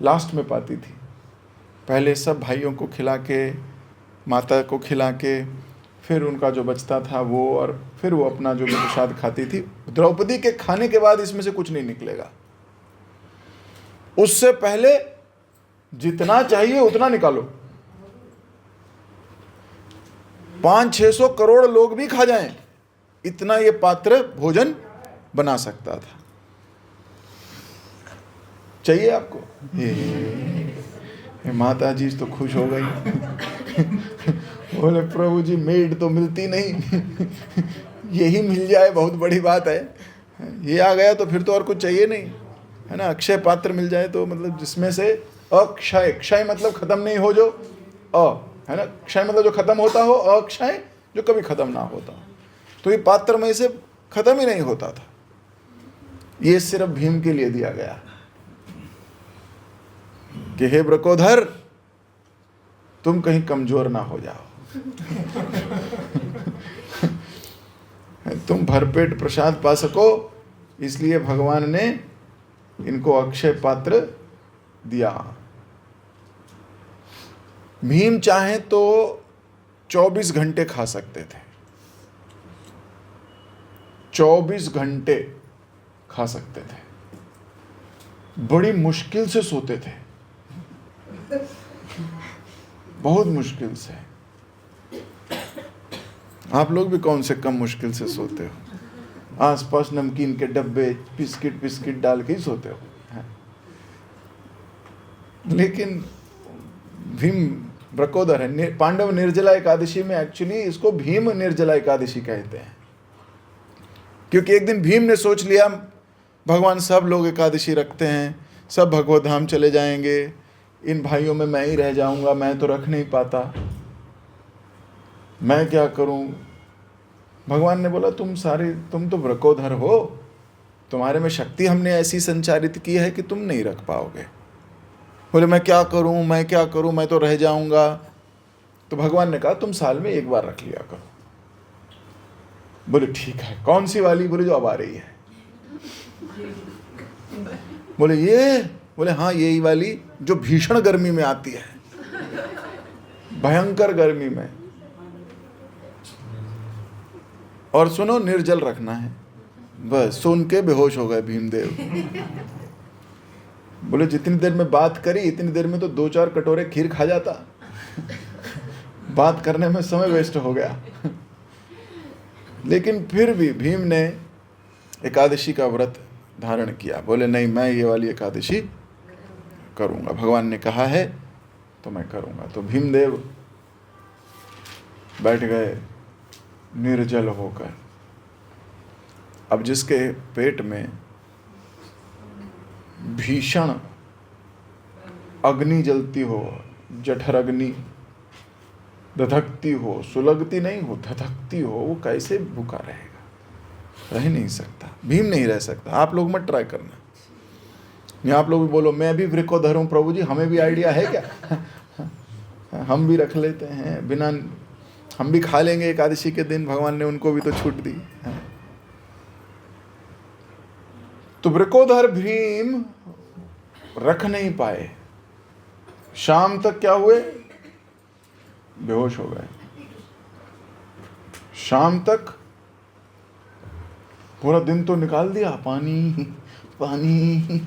Speaker 1: लास्ट में पाती थी, पहले सब भाइयों को खिला के, माता को खिला के, फिर उनका जो बचता था वो, और फिर वो अपना जो प्रसाद खाती थी। द्रौपदी के खाने के बाद इसमें से कुछ नहीं निकलेगा। उससे पहले जितना चाहिए उतना निकालो। 500-600 करोड़ लोग भी खा जाएं, इतना ये पात्र भोजन बना सकता था। चाहिए आपको? ये माता जी तो खुश हो गई। बोले प्रभु जी मेड तो मिलती नहीं, यही मिल जाए बहुत बड़ी बात है। ये आ गया तो फिर तो और कुछ चाहिए नहीं, है ना। अक्षय पात्र मिल जाए तो मतलब जिसमें से अक्षय, क्षय मतलब खत्म नहीं हो, जो है ना, क्षय मतलब जो खत्म होता हो, अक्षय जो कभी खत्म ना होता। तो ये पात्र में से खत्म ही नहीं होता था। ये सिर्फ भीम के लिए दिया गया कि हे ब्रकोधर, तुम कहीं कमजोर ना हो जाओ। तुम भरपेट प्रसाद पा सको, इसलिए भगवान ने इनको अक्षय पात्र दिया। भीम चाहे तो 24 घंटे खा सकते थे, 24 घंटे खा सकते थे, बड़ी मुश्किल से सोते थे, बहुत मुश्किल से। आप लोग भी कौन से कम मुश्किल से सोते हो? आसपास नमकीन के डब्बे, बिस्किट डाल के ही सोते हो, है? लेकिन भीम ब्रकोदर है। पांडव निर्जला एकादशी में एक्चुअली इसको भीम निर्जला एकादशी कहते हैं, क्योंकि एक दिन भीम ने सोच लिया भगवान सब लोग एकादशी रखते हैं, सब भगवत धाम चले जाएंगे, इन भाइयों में मैं ही रह जाऊंगा, मैं तो रख नहीं पाता, मैं क्या करूं। भगवान ने बोला तुम तो ब्रकोधर हो, तुम्हारे में शक्ति हमने ऐसी संचारित की है कि तुम नहीं रख पाओगे। बोले मैं क्या करूं, मैं तो रह जाऊंगा। तो भगवान ने कहा तुम साल में एक बार रख लिया करो। बोले ठीक है, कौन सी वाली? बोले जो अब आ रही है। बोले ये? बोले हाँ यही वाली जो भीषण गर्मी में आती है, भयंकर गर्मी में। और सुनो, निर्जल रखना है। बस सुन के बेहोश हो गए भीमदेव। बोले जितनी देर में बात करी, इतनी देर में तो 2-4 कटोरे खीर खा जाता। बात करने में समय वेस्ट हो गया। लेकिन फिर भी भीम ने एकादशी का व्रत धारण किया। बोले नहीं, मैं ये वाली एकादशी करूंगा, भगवान ने कहा है तो मैं करूंगा। तो भीमदेव बैठ गए निर्जल होकर। अब जिसके पेट में भीषण अग्नि जलती हो, जठर अग्नि धधकती हो, सुलगती नहीं हो, धधकती हो, वो कैसे भूखा रहेगा? रह नहीं सकता, भीम नहीं रह सकता। आप लोग मत ट्राई करना। या आप लोग भी बोलो मैं भी वृकोधर हूं प्रभु जी, हमें भी आइडिया है क्या? हम भी रख लेते हैं, बिना हम भी खा लेंगे एकादशी के दिन, भगवान ने उनको भी तो छूट दी है। तो वृकोधर भीम रख नहीं पाए। शाम तक क्या हुए? बेहोश हो गए। शाम तक पूरा दिन तो निकाल दिया, पानी पानी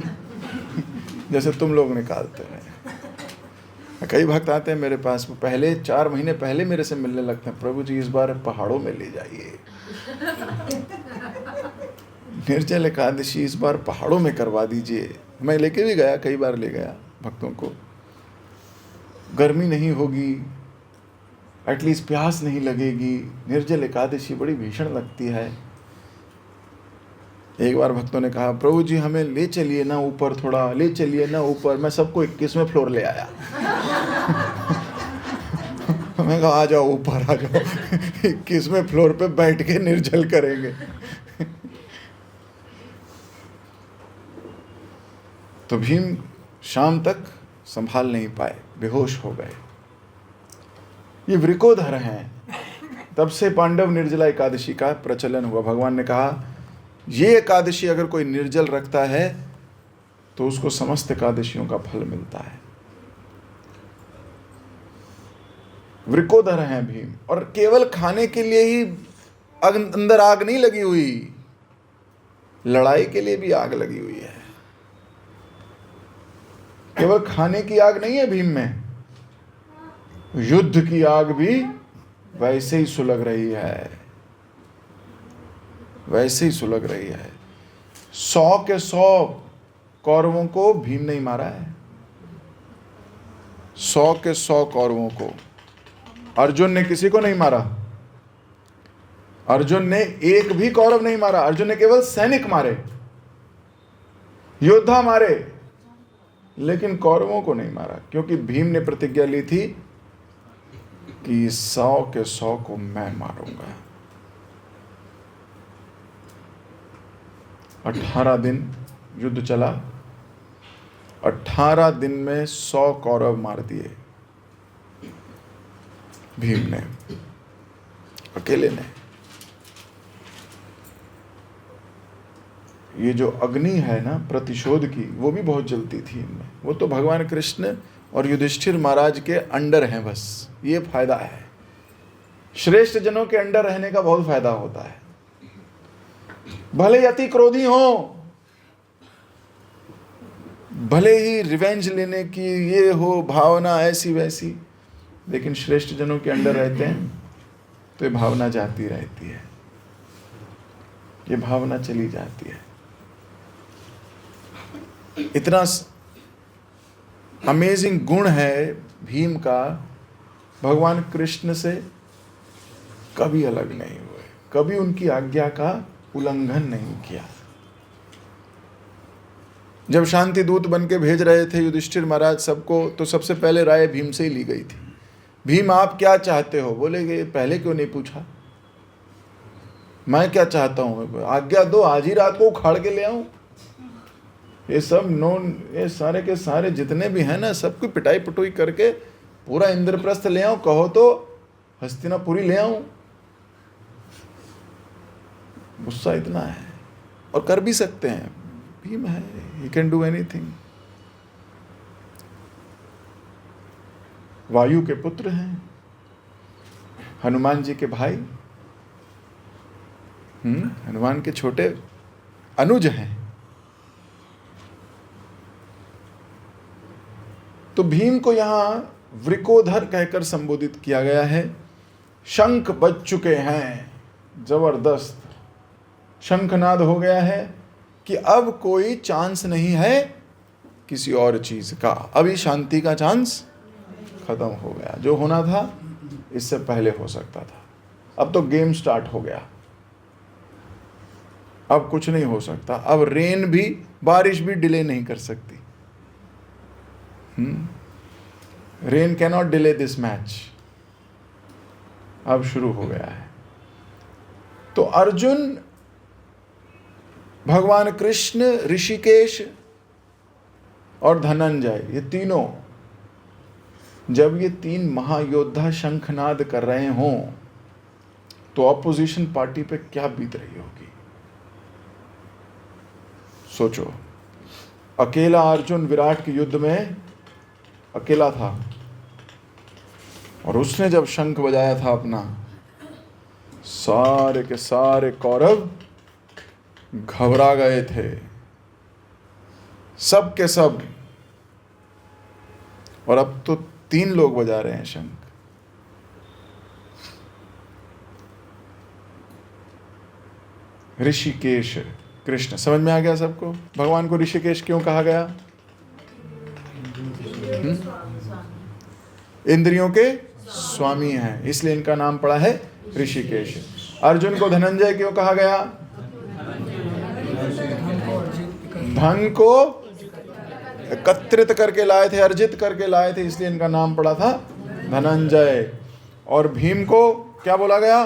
Speaker 1: जैसे तुम लोग निकालते हैं। कई भक्त आते हैं मेरे पास, पहले 4 महीने पहले मेरे से मिलने लगते हैं, प्रभु जी इस बार पहाड़ों में ले जाइए, निर्जल एकादशी इस बार पहाड़ों में करवा दीजिए। मैं लेके भी गया, कई बार ले गया भक्तों को। गर्मी नहीं होगी, एटलीस्ट प्यास नहीं लगेगी। निर्जल एकादशी बड़ी भीषण लगती है। एक बार भक्तों ने कहा प्रभु जी हमें ले चलिए ना ऊपर, थोड़ा ले चलिए ना ऊपर। मैं सबको 21वें फ्लोर ले आया। मैं कहा आ जाओ ऊपर, आ जाओ, 21वें फ्लोर पे बैठ के निर्जल करेंगे। तो भीम शाम तक संभाल नहीं पाए, बेहोश हो गए। ये वृकोधर हैं। तब से पांडव निर्जला एकादशी का प्रचलन हुआ। भगवान ने कहा ये एकादशी अगर कोई निर्जल रखता है तो उसको समस्त एकादशियों का फल मिलता है। वृकोधर हैं भीम। और केवल खाने के लिए ही अंदर आग नहीं लगी हुई, लड़ाई के लिए भी आग लगी हुई है। केवल खाने की आग नहीं है भीम में, युद्ध की आग भी वैसे ही सुलग रही है, वैसे ही सुलग रही है। 100 के 100 कौरवों को भीम नहीं मारा है, 100 के 100 कौरवों को। अर्जुन ने किसी को नहीं मारा, अर्जुन ने एक भी कौरव नहीं मारा, अर्जुन ने केवल सैनिक मारे, योद्धा मारे, लेकिन कौरवों को नहीं मारा, क्योंकि भीम ने प्रतिज्ञा ली थी कि 100 के 100 को मैं मारूंगा। 18 दिन युद्ध चला, 18 दिन में 100 कौरव मार दिए भीम ने, अकेले ने। ये जो अग्नि है ना प्रतिशोध की, वो भी बहुत जलती थी इनमें। वो तो भगवान कृष्ण और युधिष्ठिर महाराज के अंडर हैं, बस ये फायदा है। श्रेष्ठ जनों के अंडर रहने का बहुत फायदा होता है। भले ही अति क्रोधी हो, भले ही रिवेंज लेने की ये हो भावना ऐसी वैसी, लेकिन श्रेष्ठ जनों के अंडर रहते हैं तो ये भावना जाती रहती है, ये भावना चली जाती है। इतना अमेजिंग गुण है भीम का, भगवान कृष्ण से कभी अलग नहीं हुए, कभी उनकी आज्ञा का उल्लंघन नहीं किया। जब शांति दूत बन के भेज रहे थे युधिष्ठिर महाराज सबको, तो सबसे पहले राय भीम से ही ली गई थी। भीम आप क्या चाहते हो? बोले कि पहले क्यों नहीं पूछा? मैं क्या चाहता हूं, आज्ञा दो, आज ही रात को उखाड़ के ले आऊं। ये सब नोन, ये सारे के सारे जितने भी हैं ना, सबकी पिटाई पटुई करके पूरा इंद्रप्रस्थ ले आऊं, कहो तो हस्तिनापुरी ले आऊं। गुस्सा इतना है, और कर भी सकते हैं, भीम है, ही कैन डू एनीथिंग। वायु के पुत्र हैं, हनुमान जी के भाई, हनुमान के छोटे अनुज हैं। तो भीम को यहां वृकोधर कहकर संबोधित किया गया है। शंख बज चुके हैं, जबरदस्त शंखनाद हो गया है कि अब कोई चांस नहीं है किसी और चीज का। अभी शांति का चांस खत्म हो गया, जो होना था इससे पहले हो सकता था। अब तो गेम स्टार्ट हो गया, अब कुछ नहीं हो सकता। अब रेन भी, बारिश भी डिले नहीं कर सकती। Rain cannot delay this match. अब शुरू हो गया है। तो अर्जुन, भगवान कृष्ण, ऋषिकेश और धनंजय, ये तीनों, जब ये तीन महायोद्धा शंखनाद कर रहे हों तो ऑपोजिशन पार्टी पे क्या बीत रही होगी? सोचो, अकेला अर्जुन विराट के युद्ध में अकेला था, और उसने जब शंख बजाया था अपना, सारे के सारे कौरव घबरा गए थे, सब के सब। और अब तो 3 लोग बजा रहे हैं शंख। ऋषिकेश कृष्ण, समझ में आ गया सबको? भगवान को ऋषिकेश क्यों कहा गया? इंद्रियों के स्वामी हैं, इसलिए इनका नाम पड़ा है ऋषिकेश। अर्जुन को धनंजय क्यों कहा गया? धन को एकत्रित करके लाए थे, अर्जित करके लाए थे, इसलिए इनका नाम पड़ा था धनंजय। और भीम को क्या बोला गया?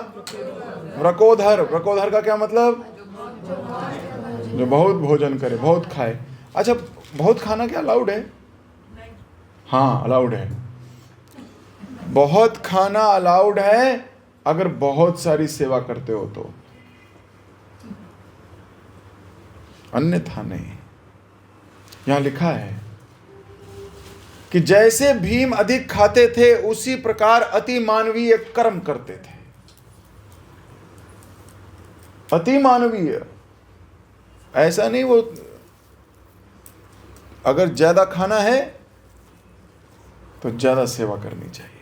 Speaker 1: वृकोधर। वृकोधर का क्या मतलब? जो बहुत भोजन करे, बहुत खाए। अच्छा, बहुत खाना क्या अलाउड है? हाँ, अलाउड है। बहुत खाना अलाउड है अगर बहुत सारी सेवा करते हो तो, अन्यथा नहीं। यहां लिखा है कि जैसे भीम अधिक खाते थे उसी प्रकार अति मानवीय कर्म करते थे। अति मानवीय, ऐसा नहीं वो अगर ज्यादा खाना है तो ज्यादा सेवा करनी चाहिए।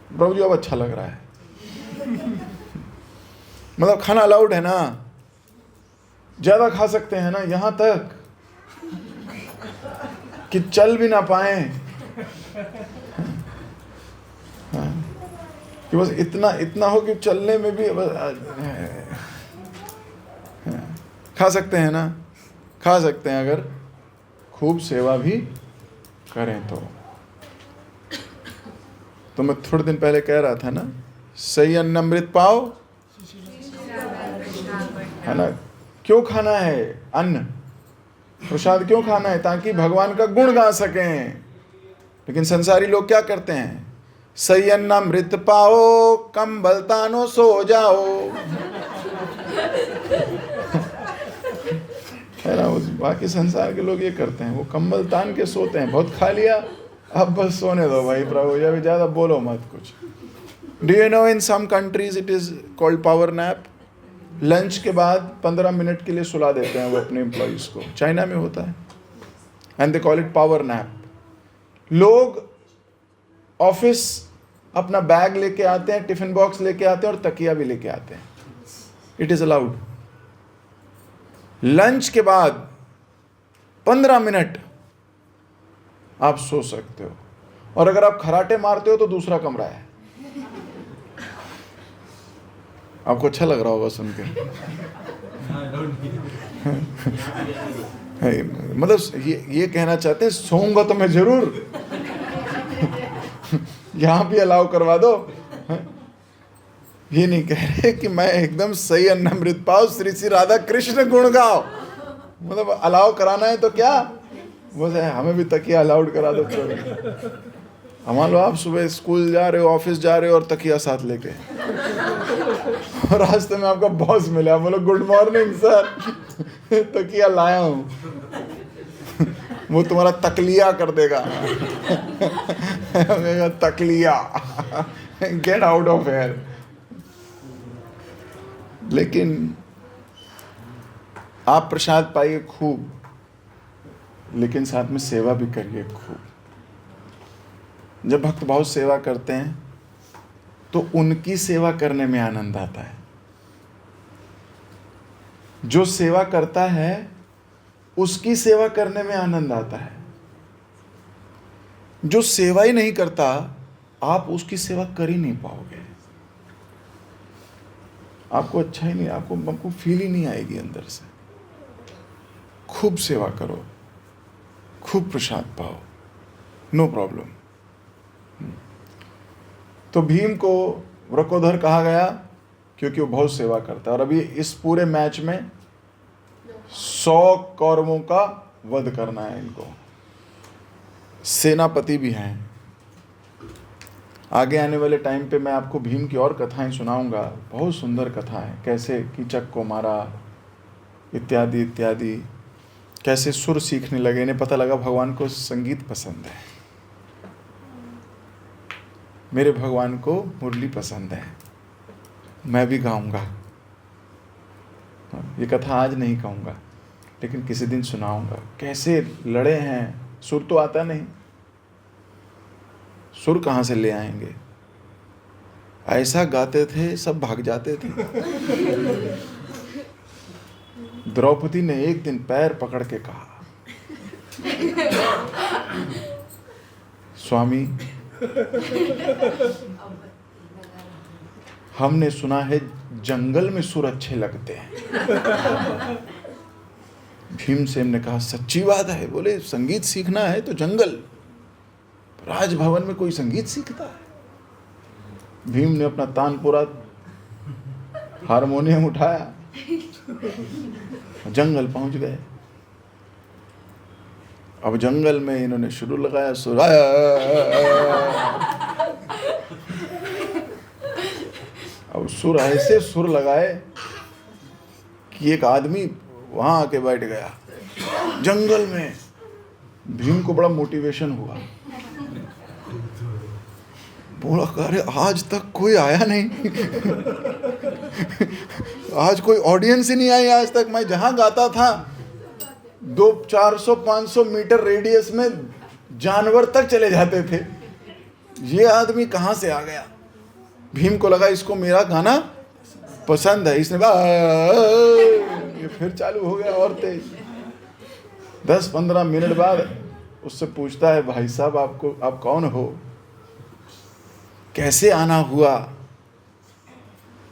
Speaker 1: प्रभु जी अब अच्छा लग रहा है। मतलब खाना अलाउड है ना, ज्यादा खा सकते हैं ना, यहां तक कि चल भी ना पाए, कि बस इतना इतना हो कि चलने में भी खा सकते हैं ना, खा सकते हैं अगर खूब सेवा भी करें तो मैं थोड़े दिन पहले कह रहा था ना, सही अन्न अमृत पाओ, है ना। क्यों खाना है अन्न, प्रसाद क्यों खाना है? ताकि भगवान का गुण गा सकें। लेकिन संसारी लोग क्या करते हैं, सही अन्न अमृत पाओ, कंबल तानो सो जाओ, है ना। बाकी संसार के लोग ये करते हैं, वो कंबल तान के सोते हैं, बहुत खा लिया अब बस सोने दो भाई, प्रभु जी अभी ज्यादा बोलो मत कुछ। Do you know in some countries it is called power nap. Lunch के बाद 15 मिनट के लिए सुला देते हैं वो अपने एम्प्लॉइज को, चाइना में होता है, and they call it power nap. लोग ऑफिस अपना बैग लेके आते हैं, टिफिन बॉक्स लेके आते हैं और तकिया भी लेके आते हैं, इट इज अलाउड। लंच के बाद 15 मिनट आप सो सकते हो, और अगर आप खराटे मारते हो तो दूसरा कमरा है। आपको अच्छा लग रहा होगा सुन के। मतलब ये कहना चाहते हैं सोऊंगा तो मैं जरूर, यहां भी अलाउ करवा दो। ये नहीं कह रहे कि मैं एकदम सही अन्न अमृत पाओ, श्री श्री राधा कृष्ण गुण गाओ। मतलब अलाउ कराना है तो क्या, बस हमें भी तकिया अलाउड करा दो। मान लो आप सुबह स्कूल जा रहे हो, ऑफिस जा रहे हो और तकिया साथ लेके, और रास्ते में आपका बॉस मिला, बोलो गुड मॉर्निंग सर, तकिया लाया हूं। वो तुम्हारा तकलिया कर देगा, तकलिया, गेट आउट ऑफ हेयर। लेकिन आप प्रसाद पाइए खूब, लेकिन साथ में सेवा भी करिए खूब। जब भक्त भाव सेवा करते हैं तो उनकी सेवा करने में आनंद आता है। जो सेवा करता है उसकी सेवा करने में आनंद आता है। जो सेवा ही नहीं करता, आप उसकी सेवा कर ही नहीं पाओगे, आपको अच्छा ही नहीं, आपको फील ही नहीं आएगी अंदर से। खूब सेवा करो, खूब प्रसाद पाओ, नो प्रॉब्लम। तो भीम को वृकोधर कहा गया क्योंकि वो बहुत सेवा करता है। और अभी इस पूरे मैच में 100 कौरवों का वध करना है इनको, सेनापति भी हैं। आगे आने वाले टाइम पे मैं आपको भीम की और कथाएं सुनाऊंगा, बहुत सुंदर कथा है, कैसे कीचक को मारा इत्यादि इत्यादि, कैसे सुर सीखने लगे, इन्हें पता लगा भगवान को संगीत पसंद है, मेरे भगवान को मुरली पसंद है, मैं भी गाऊंगा। ये कथा आज नहीं कहूँगा, लेकिन किसी दिन सुनाऊंगा। कैसे लड़े हैं, सुर तो आता नहीं, सुर कहाँ से ले आएंगे, ऐसा गाते थे सब भाग जाते थे। द्रौपदी ने एक दिन पैर पकड़ के कहा, स्वामी हमने सुना है जंगल में सुर अच्छे लगते हैं। भीमसेन ने कहा सच्ची बात है। बोले संगीत सीखना है तो जंगल, राजभवन में कोई संगीत सीखता है? भीम ने अपना तानपुरा हारमोनियम उठाया, जंगल पहुंच गए। अब जंगल में इन्होंने शुरू लगाया सुर, अब सुर ऐसे सुर लगाए कि एक आदमी वहां आके बैठ गया जंगल में। भीम को बड़ा मोटिवेशन हुआ, बोला अरे आज तक कोई आया नहीं, आज कोई ऑडियंस ही नहीं आई आज तक। मैं जहां गाता था 400-500 मीटर रेडियस में जानवर तक चले जाते थे, ये आदमी कहां से आ गया? भीम को लगा इसको मेरा गाना पसंद है, इसने ये फिर चालू हो गया और तेज। 10-15 मिनट बाद उससे पूछता है, भाई साहब आप कौन हो, कैसे आना हुआ?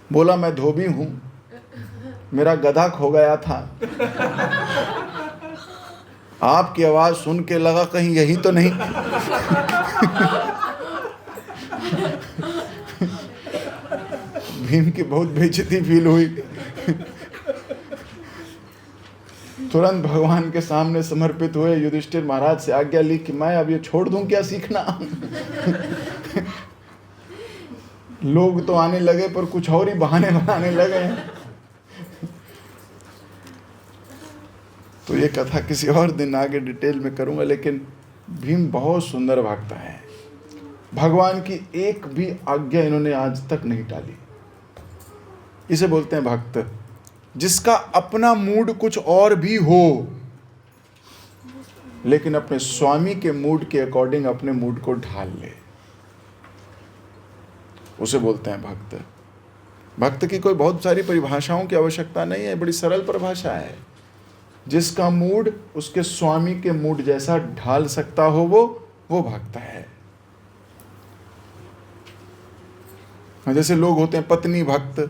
Speaker 1: बोला मैं धोबी हूं, मेरा गधा खो गया था, आपकी आवाज सुन के लगा कहीं यही तो नहीं। भीम की बहुत बेइज्जती फील हुई। तुरंत भगवान के सामने समर्पित हुए, युधिष्ठिर महाराज से आज्ञा ली कि मैं अब ये छोड़ दूं क्या सीखना? लोग तो आने लगे पर कुछ और ही बहाने बनाने लगे हैं। तो ये कथा किसी और दिन आगे डिटेल में करूंगा, लेकिन भीम बहुत सुंदर भक्त है। भगवान की एक भी आज्ञा इन्होंने आज तक नहीं टाली। इसे बोलते हैं भक्त, जिसका अपना मूड कुछ और भी हो, लेकिन अपने स्वामी के मूड के अकॉर्डिंग अपने मूड को ढाल ले, उसे बोलते हैं भक्त। भक्त की कोई बहुत सारी परिभाषाओं की आवश्यकता नहीं है, बड़ी सरल परिभाषा है। जिसका मूड उसके स्वामी के मूड जैसा ढाल सकता हो वो भक्त है। जैसे लोग होते हैं पत्नी भक्त,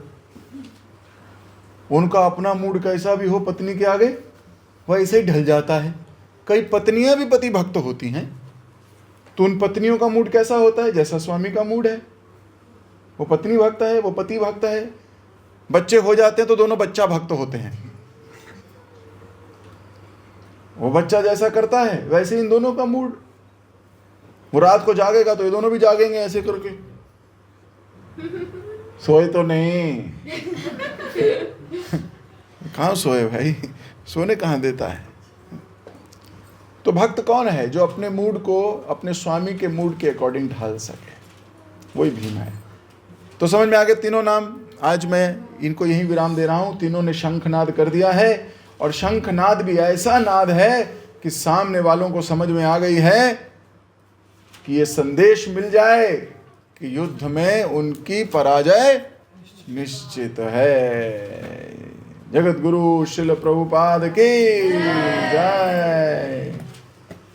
Speaker 1: उनका अपना मूड कैसा भी हो पत्नी के आगे वैसे ही ढल जाता है। कई पत्नियां भी पति भक्त होती हैं, तो उन पत्नियों का मूड कैसा होता है? जैसा स्वामी का मूड है। वो पत्नी भक्त है, वो पति भक्त है। बच्चे हो जाते हैं तो दोनों बच्चा भक्त होते हैं। वो बच्चा जैसा करता है वैसे इन दोनों का मूड। वो रात को जागेगा तो ये दोनों भी जागेंगे ऐसे करके। सोए तो नहीं। कहाँ सोए भाई, सोने कहाँ देता है। तो भक्त कौन है? जो अपने मूड को अपने स्वामी के मूड के अकॉर्डिंग ढाल सके, वही भीम है। तो समझ में आ गए तीनों नाम। आज मैं इनको यहीं विराम दे रहा हूं। तीनों ने शंखनाद कर दिया है, और शंखनाद भी ऐसा नाद है कि सामने वालों को समझ में आ गई है कि ये संदेश मिल जाए कि युद्ध में उनकी पराजय निश्चित है। जगत गुरु श्रील प्रभुपाद की जय।